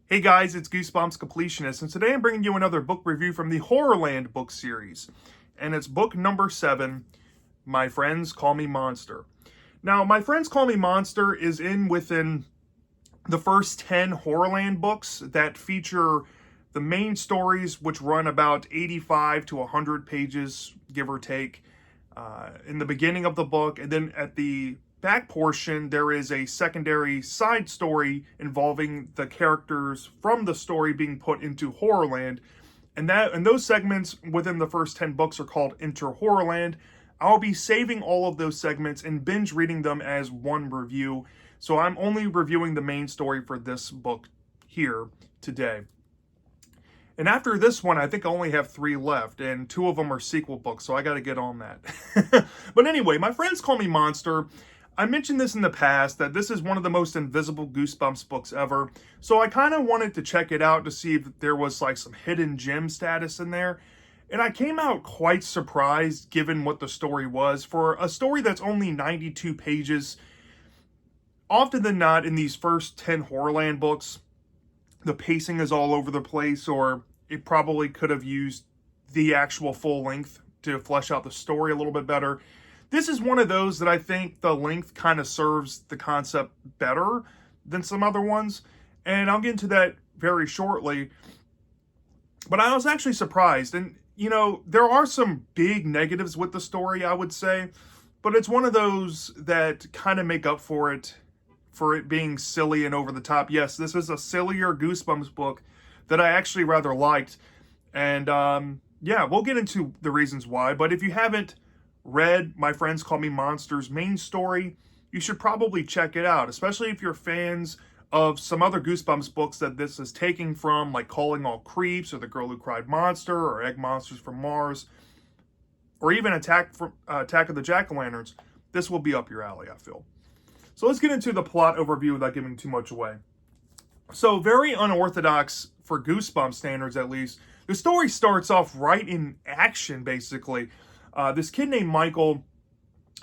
Hey guys, it's Goosebumps Completionist, and today I'm bringing you another book review from the HorrorLand book series. And it's book number 7, My Friends Call Me Monster. Now, My Friends Call Me Monster is within the first 10 HorrorLand books that feature the main stories, which run about 85 to 100 pages, give or take, in the beginning of the book. And then at the back portion, there is a secondary side story involving the characters from the story being put into HorrorLand. And those segments within the first 10 books are called Enter HorrorLand. I'll be saving all of those segments and binge reading them as one review. So I'm only reviewing the main story for this book here today. And after this one, I think I only have 3 left, and 2 of them are sequel books, so I got to get on that. But anyway, My Friends Call Me Monster. I mentioned this in the past, that this is one of the most invisible Goosebumps books ever. So I kind of wanted to check it out to see if there was like some hidden gem status in there. And I came out quite surprised given what the story was. For a story that's only 92 pages, often than not in these first 10 HorrorLand books, the pacing is all over the place, or it probably could have used the actual full length to flesh out the story a little bit better. This is one of those that I think the length kind of serves the concept better than some other ones, and I'll get into that very shortly. But I was actually surprised, and you know, there are some big negatives with the story, I would say, but it's one of those that kind of make up for it being silly and over the top. Yes, this is a sillier Goosebumps book that I actually rather liked, and yeah, we'll get into the reasons why. But if you haven't read My Friends Call Me Monster's main story, you should probably check it out, especially if you're fans of some other Goosebumps books that this is taking from, like Calling All Creeps, or The Girl Who Cried Monster, or Egg Monsters from Mars, or even Attack of the Jack-O-Lanterns. This will be up your alley, I feel. So let's get into the plot overview without giving too much away. So very unorthodox for Goosebumps standards, at least. The story starts off right in action, basically. This kid named Michael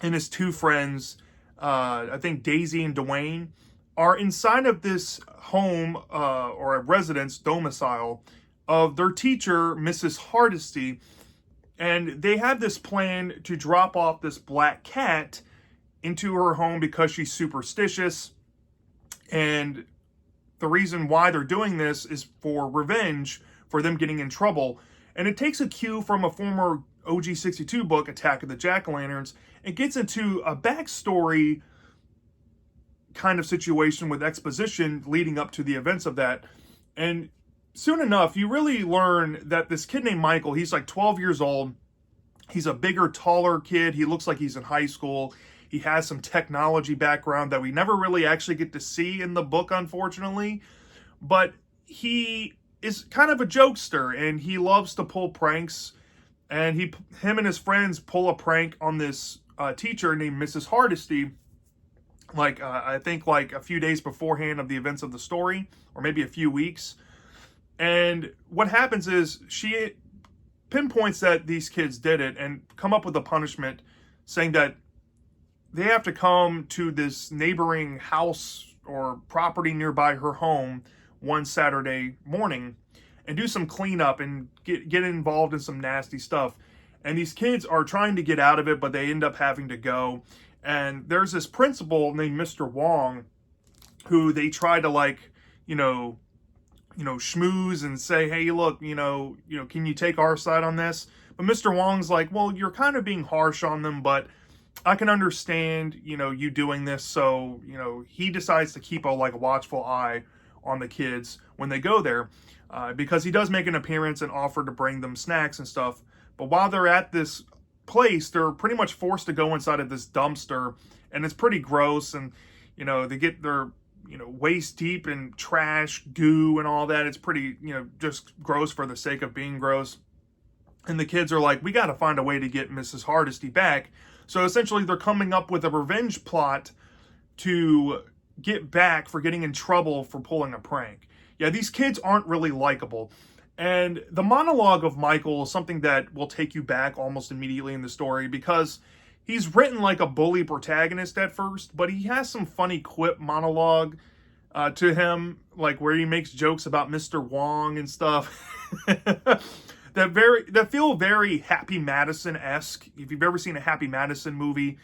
and his 2 friends, I think Daisy and Dwayne, are inside of this home or a residence domicile of their teacher, Mrs. Hardesty. And they have this plan to drop off this black cat into her home because she's superstitious, and the reason why they're doing this is for revenge for them getting in trouble. And it takes a cue from a former OG62 book, Attack of the Jack-O-Lanterns. It gets into a backstory kind of situation with exposition leading up to the events of that. And soon enough, you really learn that this kid named Michael, he's like 12 years old. He's a bigger, taller kid. He looks like he's in high school. He has some technology background that we never really actually get to see in the book, unfortunately. But he is kind of a jokester, and he loves to pull pranks. And him and his friends pull a prank on this teacher named Mrs. Hardesty, I think like a few days beforehand of the events of the story, or maybe a few weeks. And what happens is she pinpoints that these kids did it and come up with a punishment, saying that they have to come to this neighboring house or property nearby her home one Saturday morning and do some cleanup and get involved in some nasty stuff. And these kids are trying to get out of it, but they end up having to go. And there's this principal named Mr. Wong who they try to schmooze and say, hey, look, can you take our side on this? But Mr. Wong's like, well, you're kind of being harsh on them, but I can understand, you doing this. So, he decides to keep a watchful eye on the kids when they go there, because he does make an appearance and offer to bring them snacks and stuff. But while they're at this place, they're pretty much forced to go inside of this dumpster, and it's pretty gross. And, they get their, waist deep in trash, goo, and all that. It's pretty, just gross for the sake of being gross. And the kids are like, we got to find a way to get Mrs. Hardesty back. So essentially, they're coming up with a revenge plot to get back for getting in trouble for pulling a prank. Yeah, these kids aren't really likable. And the monologue of Michael is something that will take you back almost immediately in the story, because he's written like a bully protagonist at first, but he has some funny quip monologue to him, like where he makes jokes about Mr. Wong and stuff. That feel very Happy Madison-esque. If you've ever seen a Happy Madison movie,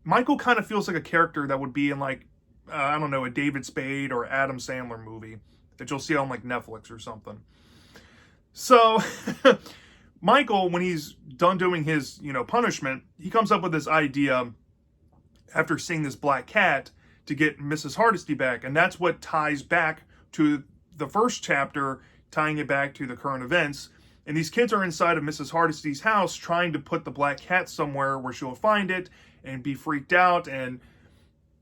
Michael kind of feels like a character that would be in like, I don't know, a David Spade or Adam Sandler movie that you'll see on like Netflix or something. So Michael, when he's done doing his, punishment, he comes up with this idea after seeing this black cat to get Mrs. Hardesty back. And that's what ties back to the first chapter, tying it back to the current events. And these kids are inside of Mrs. Hardesty's house trying to put the black cat somewhere where she'll find it and be freaked out, and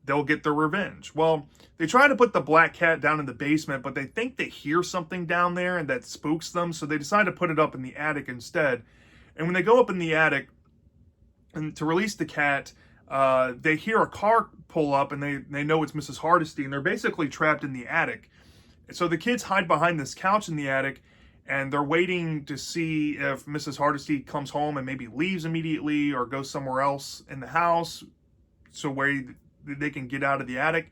they'll get their revenge. Well, they try to put the black cat down in the basement, but they think they hear something down there and that spooks them, so they decide to put it up in the attic instead. And when they go up in the attic and to release the cat, they hear a car pull up, and they know it's Mrs. Hardesty, and they're basically trapped in the attic. So the kids hide behind this couch in the attic, and they're waiting to see if Mrs. Hardesty comes home and maybe leaves immediately or goes somewhere else in the house so where they can get out of the attic.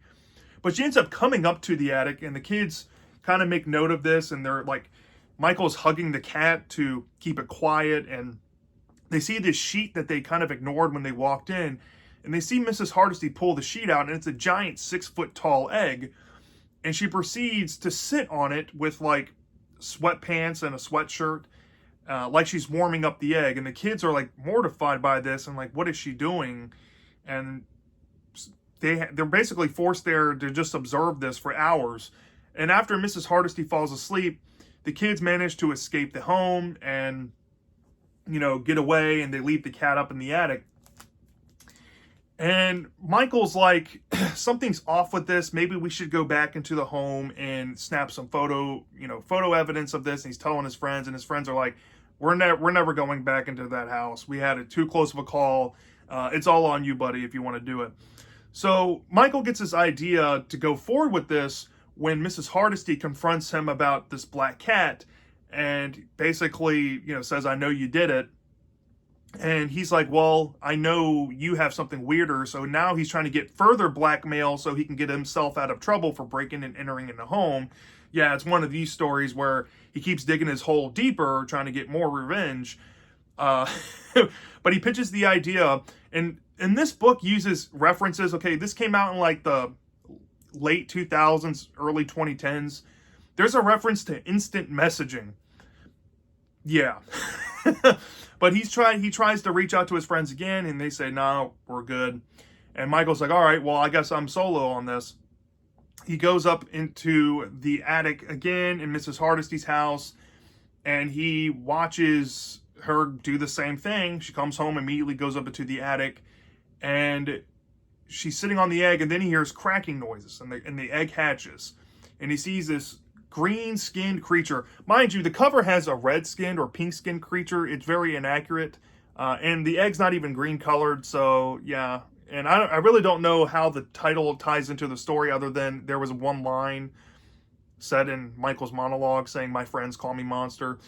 But she ends up coming up to the attic, and the kids kind of make note of this, and they're like, Michael's hugging the cat to keep it quiet, and they see this sheet that they kind of ignored when they walked in, and they see Mrs. Hardesty pull the sheet out, and it's a giant 6-foot tall egg, and she proceeds to sit on it with like sweatpants and a sweatshirt, like she's warming up the egg. And the kids are like mortified by this and like, what is she doing? And they're basically forced there to just observe this for hours. And after Mrs. Hardesty falls asleep, the kids manage to escape the home and, get away, and they leave the cat up in the attic. And Michael's like, something's off with this. Maybe we should go back into the home and snap some photo evidence of this. And he's telling his friends, and his friends are like, we're never going back into that house. We had too close of a call. It's all on you, buddy, if you want to do it. So Michael gets this idea to go forward with this when Mrs. Hardesty confronts him about this black cat, and basically, says, I know you did it. And he's like, well, I know you have something weirder. So now he's trying to get further blackmail so he can get himself out of trouble for breaking and entering in the home. Yeah, it's one of these stories where he keeps digging his hole deeper, trying to get more revenge. But he pitches the idea, and this book uses references. Okay, this came out in like the late 2000s, early 2010s. There's a reference to instant messaging. Yeah. But he tries to reach out to his friends again, and they say, no, we're good. And Michael's like, all right, well, I guess I'm solo on this. He goes up into the attic again in Mrs. Hardesty's house, and he watches her do the same thing. She comes home, immediately goes up into the attic, and she's sitting on the egg, and then he hears cracking noises, and the egg hatches. And he sees this green-skinned creature. Mind you, the cover has a red-skinned or pink-skinned creature. It's very inaccurate. And the egg's not even green-colored, so yeah. And I really don't know how the title ties into the story, other than there was one line said in Michael's monologue saying, my friends call me monster.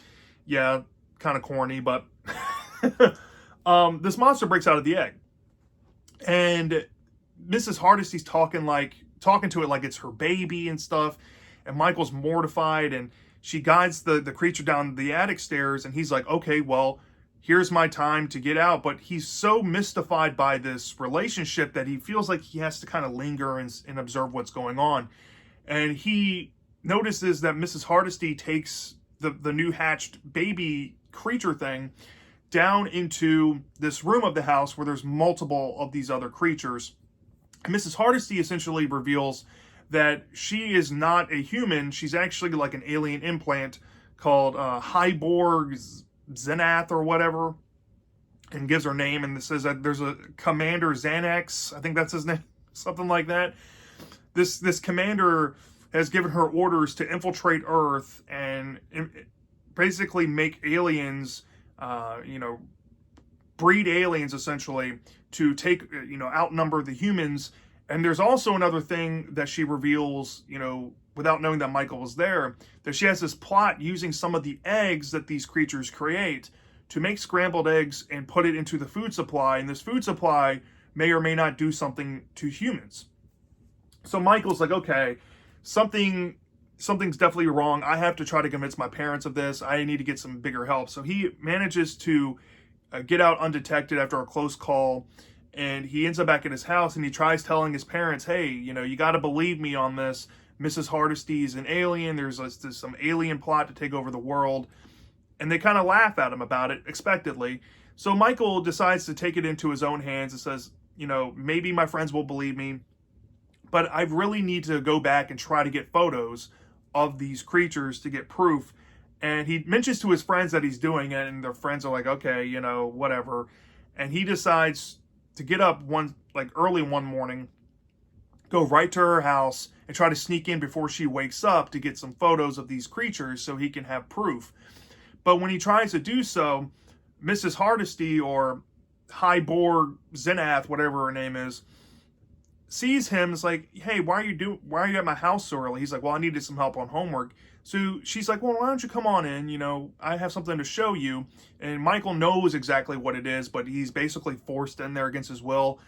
Yeah, kind of corny, but this monster breaks out of the egg. And Mrs. Hardesty's talking to it like it's her baby and stuff. And Michael's mortified, and she guides the creature down the attic stairs, and he's like, okay, well, here's my time to get out. But he's so mystified by this relationship that he feels like he has to kind of linger and observe what's going on. And he notices that Mrs. Hardesty takes the new hatched baby creature thing down into this room of the house where there's multiple of these other creatures. And Mrs. Hardesty essentially reveals that she is not a human. She's actually like an alien implant called Hyborg Zenath or whatever, and gives her name, and it says that there's a Commander Xanax, I think that's his name, something like that. This commander has given her orders to infiltrate Earth and basically make aliens, breed aliens essentially to take, outnumber the humans. And there's also another thing that she reveals, without knowing that Michael was there, that she has this plot using some of the eggs that these creatures create to make scrambled eggs and put it into the food supply. And this food supply may or may not do something to humans. So Michael's like, okay, something's definitely wrong. I have to try to convince my parents of this. I need to get some bigger help. So he manages to get out undetected after a close call, and he ends up back at his house, and he tries telling his parents, hey, you got to believe me on this. Mrs. Hardesty's an alien. There's some alien plot to take over the world. And they kind of laugh at him about it, expectedly. So Michael decides to take it into his own hands and says, maybe my friends will believe me, but I really need to go back and try to get photos of these creatures to get proof. And he mentions to his friends that he's doing it, and their friends are like, okay, whatever. And he decides to get up early one morning, go right to her house, and try to sneak in before she wakes up to get some photos of these creatures so he can have proof. But when he tries to do so, Mrs. Hardesty, or Hybor Zenath, whatever her name is, sees him. Is like, hey, why are you at my house so early? He's like, well, I needed some help on homework. So she's like, well, why don't you come on in? I have something to show you. And Michael knows exactly what it is, but he's basically forced in there against his will.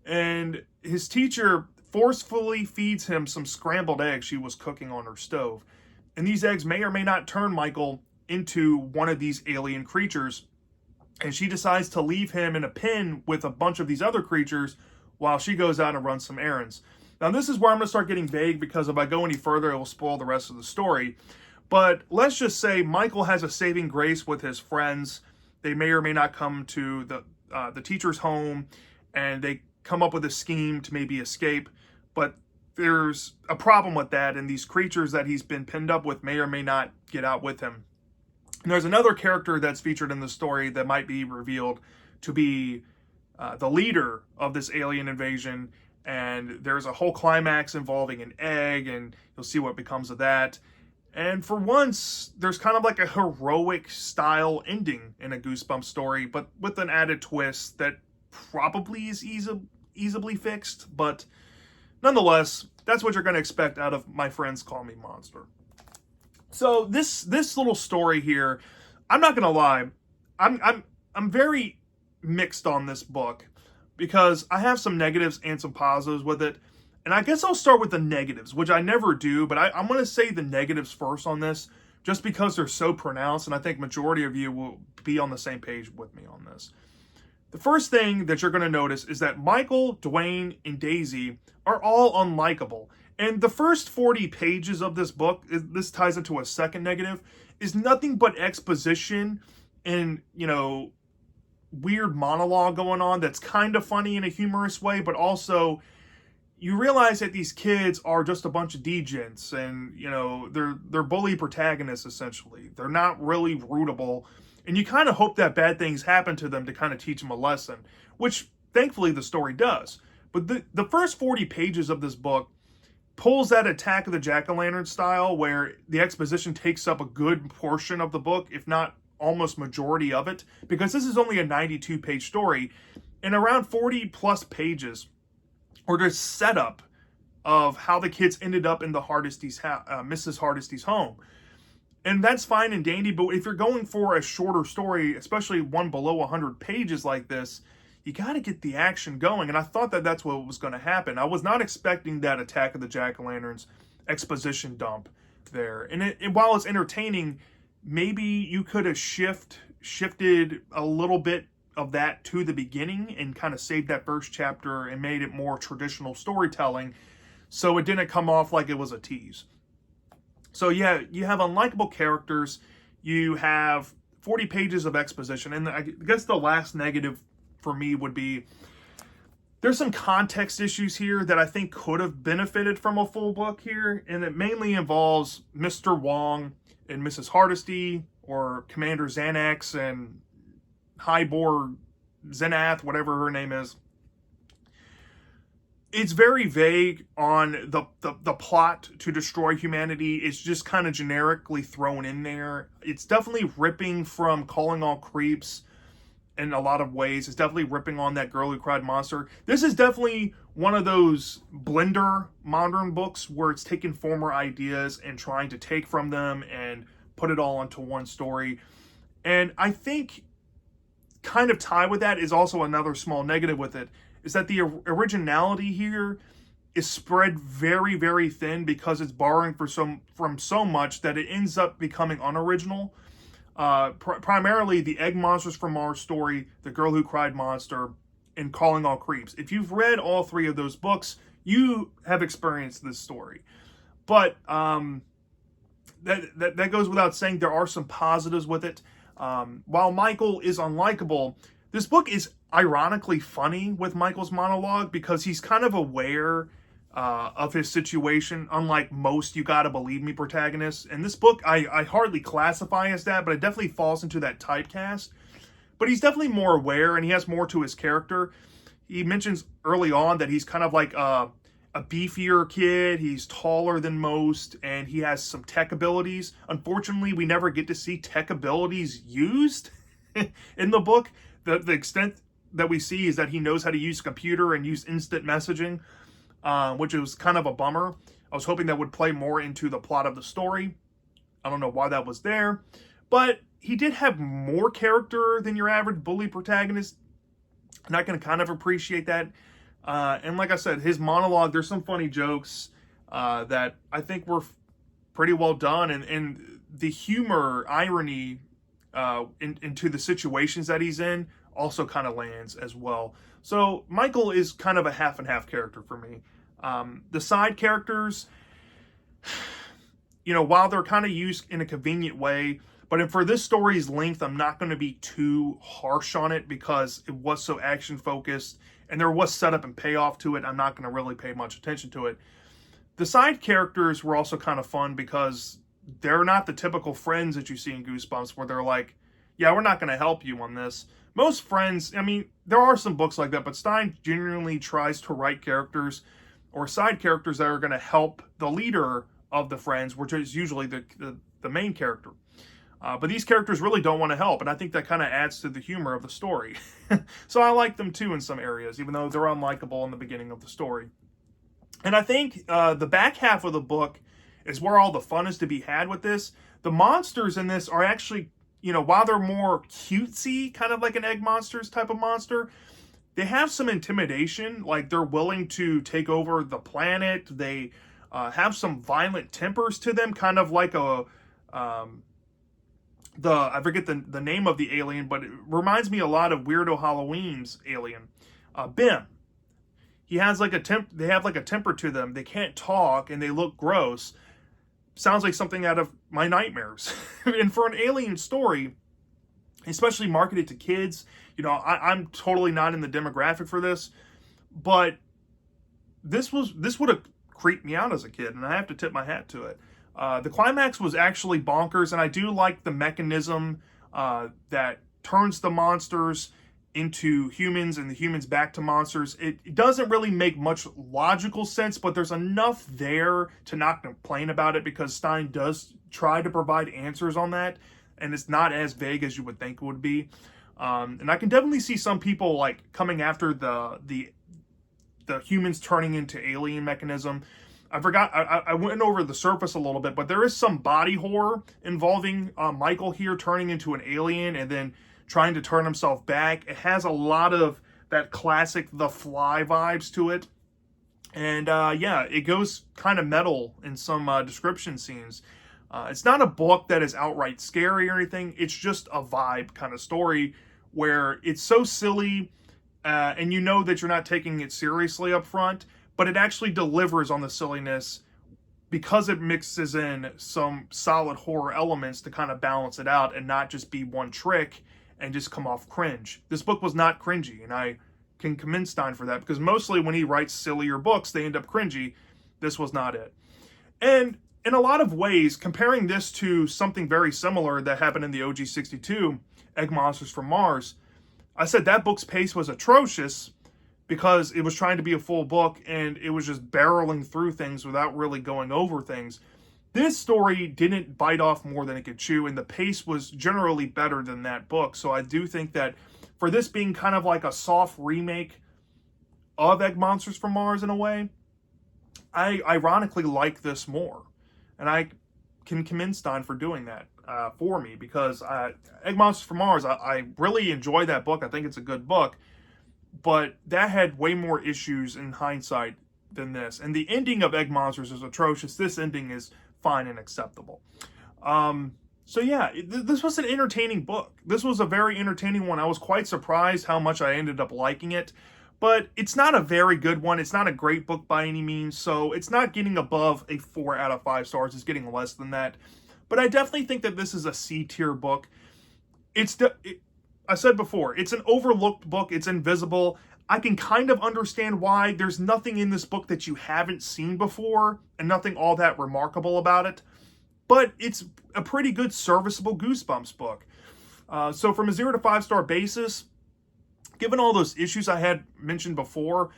And his teacher forcefully feeds him some scrambled eggs she was cooking on her stove. And these eggs may or may not turn Michael into one of these alien creatures. And she decides to leave him in a pen with a bunch of these other creatures while she goes out and runs some errands. Now, this is where I'm going to start getting vague, because if I go any further, it will spoil the rest of the story. But let's just say Michael has a saving grace with his friends. They may or may not come to the teacher's home, and they come up with a scheme to maybe escape. But there's a problem with that, and these creatures that he's been pinned up with may or may not get out with him. And there's another character that's featured in the story that might be revealed to be the leader of this alien invasion, and there's a whole climax involving an egg, and you'll see what becomes of that. And for once, there's kind of like a heroic style ending in a Goosebumps story, but with an added twist that probably is easily fixed. But nonetheless, that's what you're going to expect out of My Friends Call Me Monster. So this little story here, I'm not going to lie, I'm very mixed on this book, because I have some negatives and some positives with it. And I guess I'll start with the negatives, which I never do, but I'm going to say the negatives first on this, just because they're so pronounced, and I think majority of you will be on the same page with me on this. The first thing that you're going to notice is that Michael, Dwayne, and Daisy are all unlikable. And the first 40 pages of this book, this ties into a second negative, is nothing but exposition and, weird monologue going on that's kind of funny in a humorous way, but also you realize that these kids are just a bunch of degents, and they're bully protagonists essentially. They're not really rootable, and you kind of hope that bad things happen to them to kind of teach them a lesson, which thankfully the story does. But the first 40 pages of this book pulls that Attack of the Jack-o'-lantern style, where the exposition takes up a good portion of the book, if not almost majority of it, because this is only a 92-page story, and around 40 plus pages or just setup of how the kids ended up in the Mrs. Hardesty's home. And that's fine and dandy, but if you're going for a shorter story, especially one below 100 pages like this, you got to get the action going. And I thought that that's what was going to happen. I was not expecting that Attack of the Jack-o'-lanterns exposition dump there. And while it's entertaining, maybe you could have shifted a little bit of that to the beginning and kind of saved that first chapter and made it more traditional storytelling, so it didn't come off like it was a tease. So yeah, you have unlikable characters, you have 40 pages of exposition, and I guess the last negative for me would be there's some context issues here that I think could have benefited from a full book here, and it mainly involves Mr. Wong and Mrs. Hardesty, or Commander Xanax and Hybor Zenath, whatever her name is. It's very vague on the plot to destroy humanity. It's just kind of generically thrown in there. It's definitely ripping from Calling All Creeps in a lot of ways. It's definitely ripping on That Girl Who Cried Monster. This is definitely one of those blender modern books where it's taking former ideas and trying to take from them and put it all into one story. And I think kind of tied with that is also another small negative with it, is that the originality here is spread very, very thin because it's borrowing from so much that it ends up becoming unoriginal. Primarily the Egg Monsters from Mars story, The Girl Who Cried Monster, and Calling All Creeps. If you've read all three of those books, you have experienced this story. But that goes without saying. There are some positives with it. While Michael is unlikable, this book is ironically funny with Michael's monologue because he's kind of aware of his situation, unlike most You Gotta Believe Me protagonists. And this book, I hardly classify as that, but it definitely falls into that typecast. But he's definitely more aware, and he has more to his character. He mentions early on that he's kind of like a beefier kid. He's taller than most, and he has some tech abilities. Unfortunately, we never get to see tech abilities used in the book. The extent that we see is that he knows how to use a computer and use instant messaging, which was kind of a bummer. I was hoping that would play more into the plot of the story. I don't know why that was there, but he did have more character than your average bully protagonist, and I can kind of appreciate that. And like I said, his monologue, there's some funny jokes that I think were pretty well done, and the humor, irony into the situations that he's in also kind of lands as well. So Michael is kind of a half and half character for me. The side characters, while they're kind of used in a convenient way, but for this story's length, I'm not going to be too harsh on it because it was so action focused and there was setup and payoff to it. I'm not going to really pay much attention to it. The side characters were also kind of fun because they're not the typical friends that you see in Goosebumps where they're like, yeah, we're not going to help you on this. Most friends, I mean, there are some books like that, but Stein genuinely tries to write characters or side characters that are going to help the leader of the friends, which is usually the main character. But these characters really don't want to help, and I think that kind of adds to the humor of the story. So I like them too in some areas, even though they're unlikable in the beginning of the story. And I think the back half of the book is where all the fun is to be had with this. The monsters in this are actually, while they're more cutesy, kind of like an Egg Monsters type of monster, they have some intimidation. Like they're willing to take over the planet. They have some violent tempers to them, kind of like I forget the name of the alien, but it reminds me a lot of Weirdo Halloween's alien, Bim. He has like they have like a temper to them. They can't talk and they look gross. Sounds like something out of my nightmares. And for an alien story, especially marketed to kids, I'm totally not in the demographic for this, but this would have creeped me out as a kid, and I have to tip my hat to it. The climax was actually bonkers, and I do like the mechanism that turns the monsters into humans and the humans back to monsters. It doesn't really make much logical sense, but there's enough there to not complain about it because Stein does try to provide answers on that, and it's not as vague as you would think it would be. And I can definitely see some people like coming after the humans turning into alien mechanism. I went over the surface a little bit, but there is some body horror involving Michael here turning into an alien and then trying to turn himself back. It has a lot of that classic The Fly vibes to it. And it goes kind of metal in some description scenes. It's not a book that is outright scary or anything. It's just a vibe kind of story where it's so silly and you know that you're not taking it seriously up front, but it actually delivers on the silliness because it mixes in some solid horror elements to kind of balance it out and not just be one trick and just come off cringe. This book was not cringy, and I can commend Stein for that because mostly when he writes sillier books, they end up cringy. This was not it. And in a lot of ways, comparing this to something very similar that happened in the OG-62, Egg Monsters from Mars, I said that book's pace was atrocious because it was trying to be a full book and it was just barreling through things without really going over things. This story didn't bite off more than it could chew, and the pace was generally better than that book. So I do think that for this being kind of like a soft remake of Egg Monsters from Mars in a way, I ironically like this more. And I can commend Stein for doing that for me because Egg Monsters from Mars, I really enjoy that book. I think it's a good book. But that had way more issues in hindsight than this. And the ending of Egg Monsters is atrocious. This ending is fine and acceptable. So yeah, this was an entertaining book. This was a very entertaining one. I was quite surprised how much I ended up liking it. But it's not a very good one. It's not a great book by any means. So it's not getting above a 4 out of 5 stars. It's getting less than that. But I definitely think that this is a C-tier book. I said before, it's an overlooked book. It's invisible. I can kind of understand why. There's nothing in this book that you haven't seen before and nothing all that remarkable about it. But it's a pretty good, serviceable Goosebumps book. So from a 0 to 5 star basis, given all those issues I had mentioned before,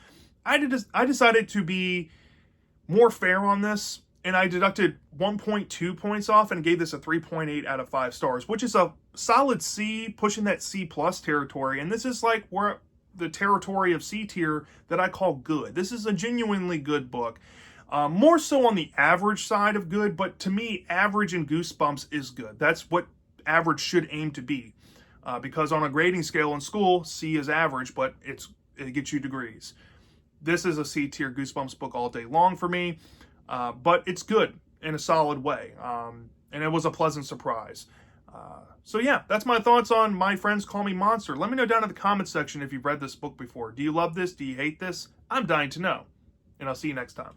I decided to be more fair on this, and I deducted 1.2 points off and gave this a 3.8 out of 5 stars, which is a solid C, pushing that C plus territory. And this is like where the territory of C tier that I call good. This is a genuinely good book. More so on the average side of good, but to me, average in Goosebumps is good. That's what average should aim to be. Because on a grading scale in school, C is average, but it gets you degrees. This is a C tier Goosebumps book all day long for me, but it's good in a solid way, and it was a pleasant surprise. So yeah, that's my thoughts on My Friends Call Me Monster. Let me know down in the comments section if you've read this book before. Do you love this? Do you hate this? I'm dying to know, and I'll see you next time.